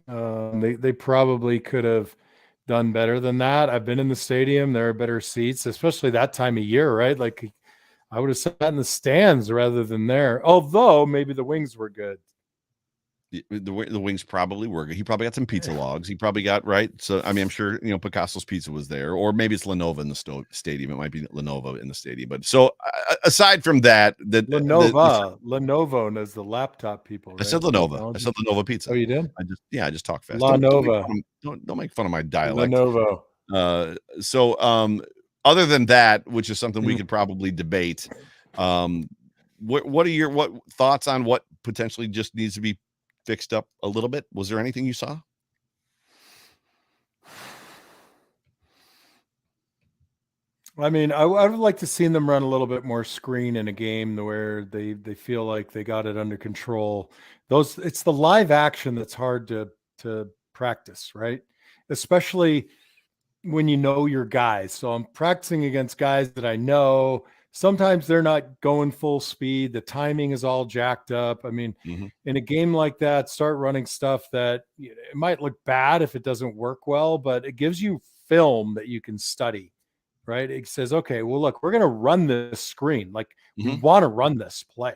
They probably could have done better than that. I've been in the stadium. There are better seats, especially that time of year, right? I would have sat in the stands rather than there. Although maybe the wings were good. The wings probably were good. He probably got some pizza logs. He probably got right. So I mean, I'm sure Picasso's Pizza was there, or maybe it's Lenovo in the stadium. It might be Lenovo in the stadium. But so aside from that, Lenovo knows the laptop people. Right? I said Lenovo. I said Lenovo Pizza. Oh, you did? I just talk fast. Don't make fun of my dialect. Lenovo. So other than that, which is something we could probably debate, what are your thoughts on what potentially just needs to be fixed up a little bit? Was there anything you saw? I mean, I would like to see them run a little bit more screen in a game where they feel like they got it under control. It's the live action that's hard to practice, right? Especially when you know your guys. So I'm practicing against guys that I know. Sometimes they're not going full speed. The timing is all jacked up. I mean, in a game like that, start running stuff that it might look bad if it doesn't work well, but it gives you film that you can study, right? It says, okay, well, look, we're going to run this screen. We want to run this play.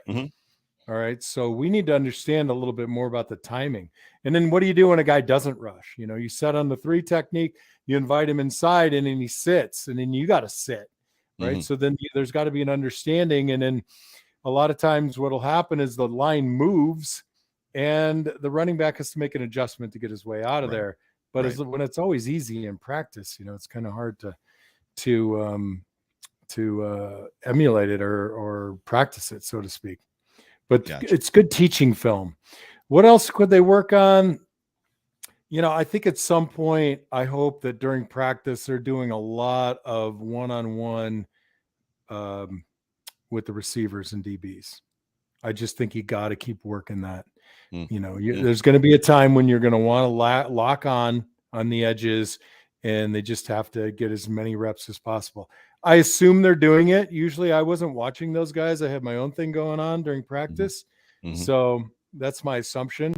All right. So we need to understand a little bit more about the timing. And then what do you do when a guy doesn't rush? You know, you set on the 3 technique, you invite him inside, and then he sits, and then you got to sit. Right. Mhm. So then there's got to be an understanding. And then a lot of times what will happen is the line moves and the running back has to make an adjustment to get his way out of Right. there. But Right. when it's always easy in practice, you know, it's kind of hard to emulate it or practice it, so to speak. But Gotcha. it's good teaching film. What else could they work on? You know, I think at some point, I hope that during practice, they're doing a lot of one-on-one with the receivers and DBs. I just think you got to keep working that. Mm. You know, there's going to be a time when you're going to want to lock on the edges, and they just have to get as many reps as possible. I assume they're doing it. Usually I wasn't watching those guys. I had my own thing going on during practice. Mhm. So that's my assumption.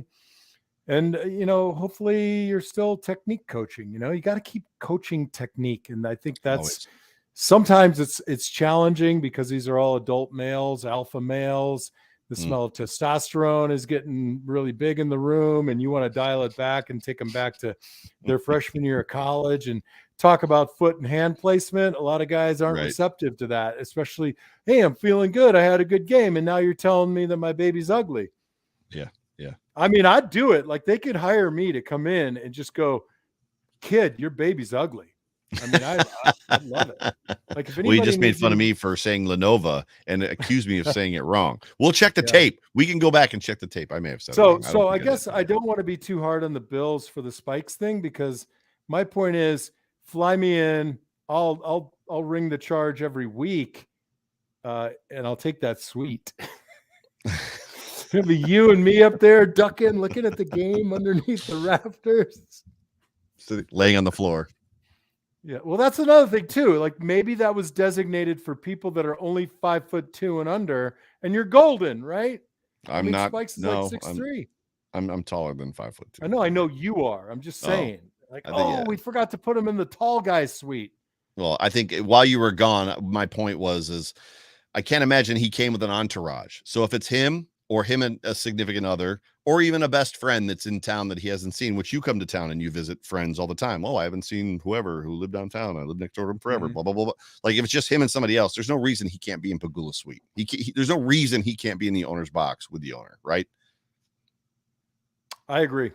And, you know, hopefully you're still technique coaching. You know, you got to keep coaching technique. And I think that's Always. sometimes it's challenging because these are all adult males, alpha males. The smell of testosterone is getting really big in the room, and you want to dial it back and take them back to their freshman year of college and talk about foot and hand placement. A lot of guys aren't Right. receptive to that, especially, hey, I'm feeling good. I had a good game. And now you're telling me that my baby's ugly. Yeah. Yeah. I mean, I'd do it. Like, they could hire me to come in and just go, kid, your baby's ugly. I mean, I'd love it. Like, if Well, anybody you just made needs fun of any- me for saying Lenovo and accused me of saying it wrong. We'll check the Yeah. tape. We can go back and check the tape. I may have said it So, wrong. so I think guess did. I don't want to be too hard on the Bills for the spikes thing, because my point is, fly me in. I'll ring the charge every week, and I'll take that suite. It'll be you and me up there ducking, looking at the game underneath the rafters. So laying on the floor. Yeah, well, that's another thing too. Like, maybe that was designated for people that are only 5'2" and under, and you're golden, right? I'm not. Spikes is No, like 6'3". I'm taller than 5'2". I know you are. I'm just saying. Like, I think, yeah. we forgot to put him in the tall guy suite. Well, I think while you were gone, my point is I can't imagine he came with an entourage. So if it's him or him and a significant other, or even a best friend that's in town that he hasn't seen, which you come to town and you visit friends all the time. Oh, I haven't seen whoever who lived downtown. I lived next door to him forever. Mhm. Blah, blah, blah, blah. Like, if it's just him and somebody else, there's no reason he can't be in Pagula Suite. There's no reason he can't be in the owner's box with the owner, right? I agree.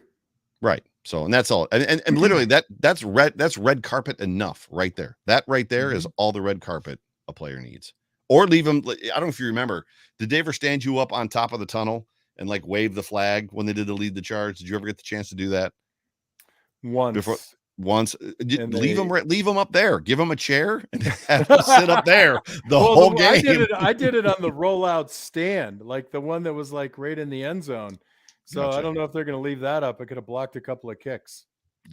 Right. So, and that's all. And literally that's red carpet enough right there. That right there is all the red carpet a player needs. Or leave him. I don't know if you remember, did they ever stand you up on top of the tunnel and like wave the flag when they did the lead the charge? Did you ever get the chance to do that? Once. Leave him up there. Give him a chair and have him sit up there whole game. I did it on the rollout stand, like the one that was like right in the end zone. So Gotcha. I don't know if they're going to leave that up. I could have blocked a couple of kicks.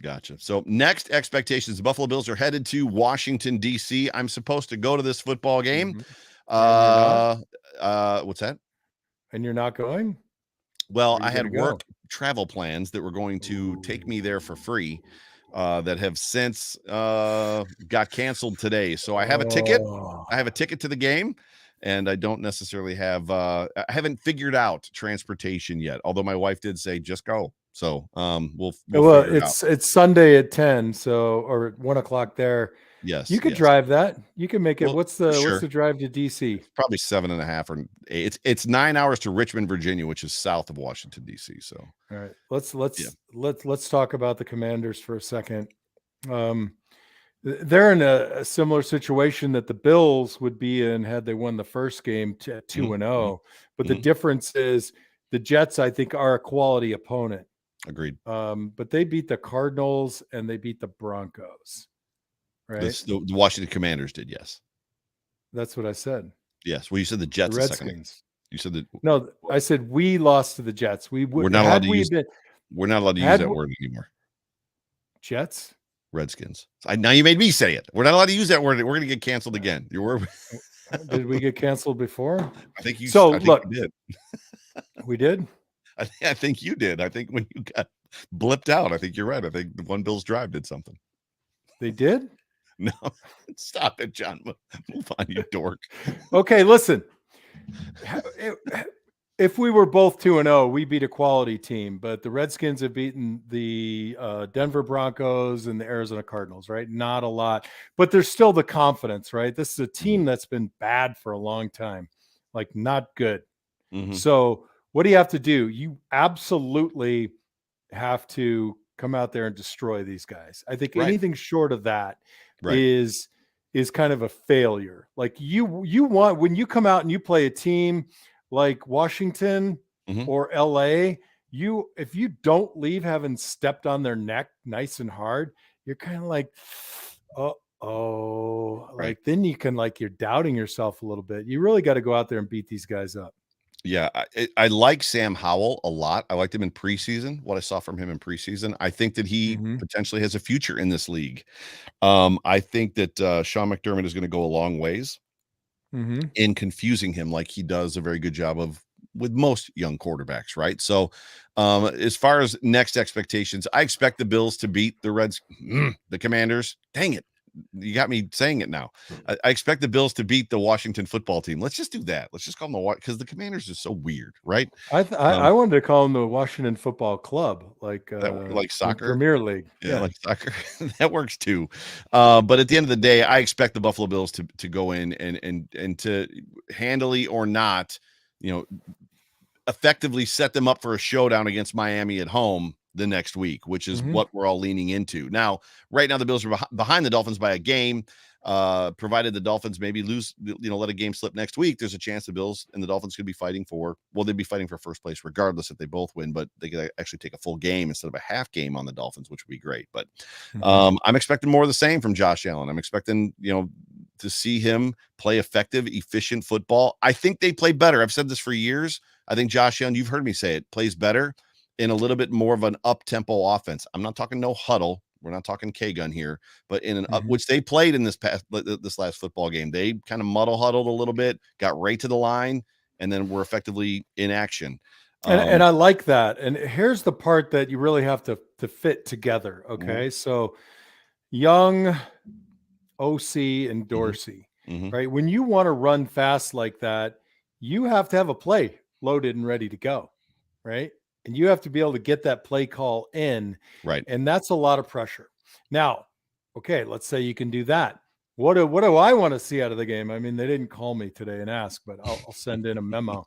Gotcha. So next expectations, the Buffalo Bills are headed to Washington, D.C. I'm supposed to go to this football game. What's that? And you're not going? Well, I had work travel plans that were going to take me there for free that have since got canceled today. So I have a ticket. I have a ticket to the game. And I don't necessarily have I haven't figured out transportation yet, although my wife did say just go. So we'll it's Sunday at 10, so or 1 o'clock there. Yes, you could drive that. You can make it. Well, what's the drive to DC? Probably 7.5 or 8. It's 9 hours to Richmond, Virginia, which is south of Washington, DC. So all right, let's talk about the Commanders for a second. They're in a similar situation that the Bills would be in had they won the first game 2-0. But the difference is the Jets, I think, are a quality opponent. Agreed. But they beat the Cardinals and they beat the Broncos. Right. The Washington Commanders did, yes. That's what I said. Yes. Well, you said the Jets. The Redskins. You said that. No, I said we lost to the Jets. We're not allowed to use that word anymore. Jets. Redskins. Now you made me say it. We're not allowed to use that word. We're going to get canceled again. Did we get canceled before? I think you. So look, you did. We did. I think you did. I think when you got blipped out, I think you're right. I think the One Bills Drive did something. They did? No, stop it, John. Move on, you dork. Okay, listen. If we were both 2-0, we beat a quality team, but the Redskins have beaten the Denver Broncos and the Arizona Cardinals, right? Not a lot, but there's still the confidence, right? This is a team that's been bad for a long time, like not good. Mm-hmm. So what do you have to do? You absolutely have to come out there and destroy these guys. I think Right. anything short of that Right. is kind of a failure. Like you want, when you come out and you play a team like Washington Mhm. or LA, if you don't leave having stepped on their neck nice and hard, you're kind of like, oh, Right. like then you can, like, you're doubting yourself a little bit. You really got to go out there and beat these guys up. Yeah, I like Sam Howell a lot. I liked him in preseason. What I saw from him in preseason, I think that he potentially has a future in this league. I think that Sean McDermott is going to go a long ways in confusing him, like he does a very good job of with most young quarterbacks, right? So, as far as next expectations, I expect the Bills to beat the Commanders. Dang it. You got me saying it now. I expect the Bills to beat the Washington football team. Let's just do that. Let's just call them because the Commanders are so weird, right? I wanted to call them the Washington Football Club, like soccer, Premier League. Yeah, like soccer. That works too. But at the end of the day, I expect the Buffalo Bills to go in and to handily or not, effectively set them up for a showdown against Miami at home the next week, which is what we're all leaning into. Now, right now, the Bills are behind the Dolphins by a game. Provided the Dolphins maybe lose, let a game slip next week, there's a chance the Bills and the Dolphins could be fighting they'd be fighting for first place regardless if they both win, but they could actually take a full game instead of a half game on the Dolphins, which would be great. But I'm expecting more of the same from Josh Allen. I'm expecting, to see him play effective, efficient football. I think they play better. I've said this for years. I think Josh Allen, you've heard me say it, plays better in a little bit more of an up-tempo offense. I'm not talking no huddle. We're not talking K-gun here, but in an up, which they played in this last football game. They kind of muddle huddled a little bit, got right to the line, and then were effectively in action. And I like that. And here's the part that you really have to fit together. Okay. So Young, OC, and Dorsey, right? When you want to run fast like that, you have to have a play loaded and ready to go, right? And you have to be able to get that play call in. Right. And that's a lot of pressure. Now, okay, let's say you can do that. What do I want to see out of the game? I mean, they didn't call me today and ask, but I'll send in a memo.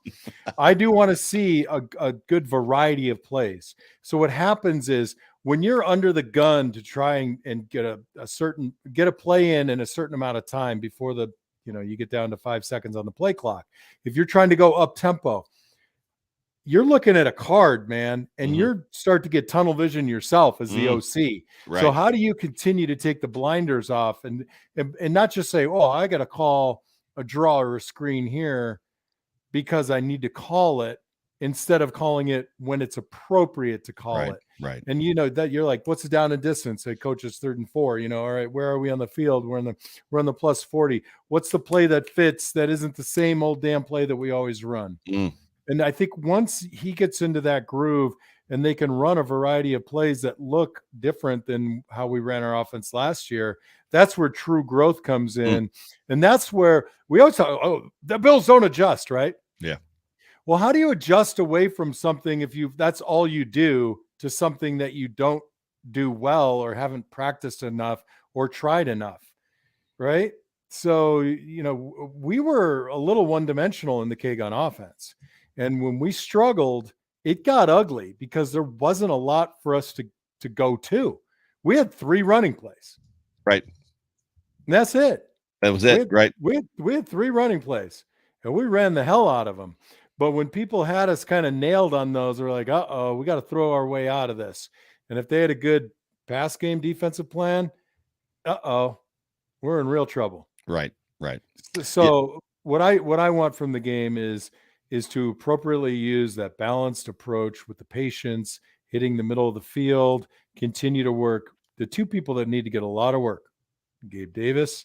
I do want to see a good variety of plays. So what happens is when you're under the gun to try and get a play in a certain amount of time before you get down to 5 seconds on the play clock. If you're trying to go up tempo, you're looking at a card, man, and you're start to get tunnel vision yourself as the OC. Right. So how do you continue to take the blinders off and not just say, oh, I got to call a draw or a screen here because I need to call it, instead of calling it when it's appropriate to call it. Right. And that you're like, what's the down and distance? Hey, coach, it's 3rd and 4, all right, where are we on the field? We're on the plus 40. What's the play that fits that isn't the same old damn play that we always run? And I think once he gets into that groove and they can run a variety of plays that look different than how we ran our offense last year, that's where true growth comes in. And that's where we always talk, the Bills don't adjust, right? Yeah. Well, how do you adjust away from something if that's all you do to something that you don't do well or haven't practiced enough or tried enough, right? So, we were a little one-dimensional in the K-gun offense. And when we struggled, it got ugly because there wasn't a lot for us to go to. We had 3 running plays. Right. And that's it. That was it, right? We had 3 running plays, and we ran the hell out of them. But when people had us kind of nailed on those, we're like, uh-oh, we got to throw our way out of this. And if they had a good pass game defensive plan, we're in real trouble. Right. So what I want from the game is to appropriately use that balanced approach with the patience, hitting the middle of the field, continue to work. The 2 people that need to get a lot of work, Gabe Davis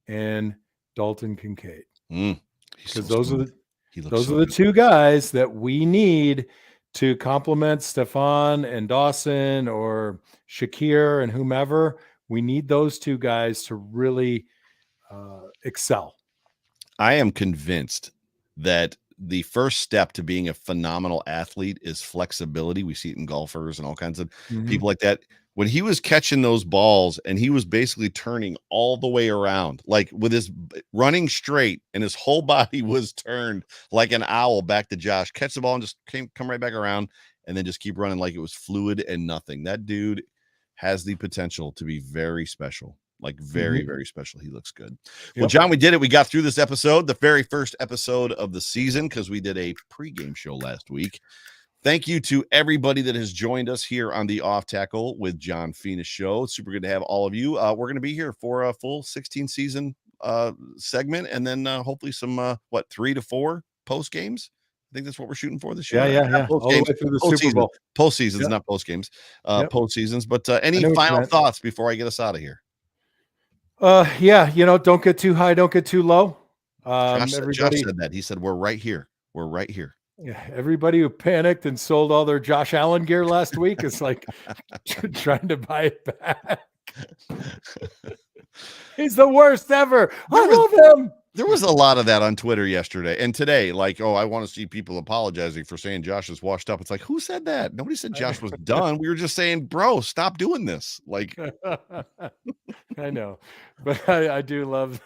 and Dalton Kincaid. Because those are the 2 guys that we need to complement Stephon and Dawson or Shakir and whomever. We need those 2 guys to really excel. I am convinced that the first step to being a phenomenal athlete is flexibility. We see it in golfers and all kinds of people like that. When he was catching those balls and he was basically turning all the way around, like with his running straight and his whole body was turned like an owl back to Josh, catch the ball and just come right back around and then just keep running like it was fluid and nothing. That dude has the potential to be very special. Like very, very special. He looks good. Well, John, we did it. We got through this episode, the very first episode of the season, because we did a pregame show last week. Thank you to everybody that has joined us here on the Off Tackle with John Fina show. It's super good to have all of you. We're going to be here for a full 16 season segment, and then hopefully some 3 to 4 post games. I think that's what we're shooting for this year. Yeah. All the way through the Super Bowl. Postseasons, not post games. Postseasons. But any final thoughts before I get us out of here? Don't get too high, don't get too low. Josh said that. He said, we're right here. We're right here. Yeah, everybody who panicked and sold all their Josh Allen gear last week is like trying to buy it back. He's the worst ever. I love him. There was a lot of that on Twitter yesterday and today. Like, I want to see people apologizing for saying Josh is washed up. It's like, who said that? Nobody said Josh was done. We were just saying, bro, stop doing this. Like, I know, but I do love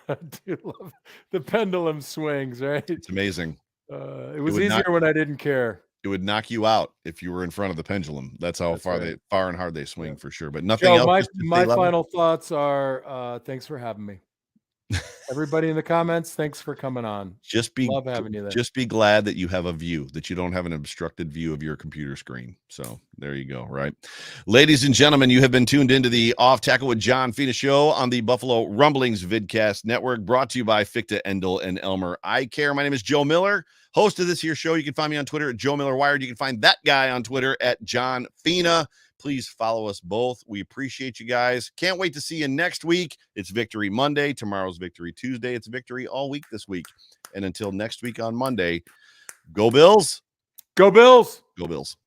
the pendulum swings, right? It's amazing. It was easier when I didn't care. It would knock you out if you were in front of the pendulum. That's how far and hard they swing for sure. But nothing else. My final thoughts are thanks for having me. Everybody in the comments, thanks for coming on. Love having you there. Just be glad that you have a view, that you don't have an obstructed view of your computer screen. So there you go, right? Ladies and gentlemen, you have been tuned into the Off Tackle with John Fina show on the Buffalo Rumblings Vidcast Network, brought to you by Fichte, Endel, and Elmer Eye Care. My name is Joe Miller, host of this here show. You can find me on Twitter at Joe Miller Wired. You can find that guy on Twitter at John Fina. Please follow us both. We appreciate you guys. Can't wait to see you next week. It's Victory Monday. Tomorrow's Victory Tuesday. It's Victory all week this week. And until next week on Monday, go Bills. Go Bills. Go Bills.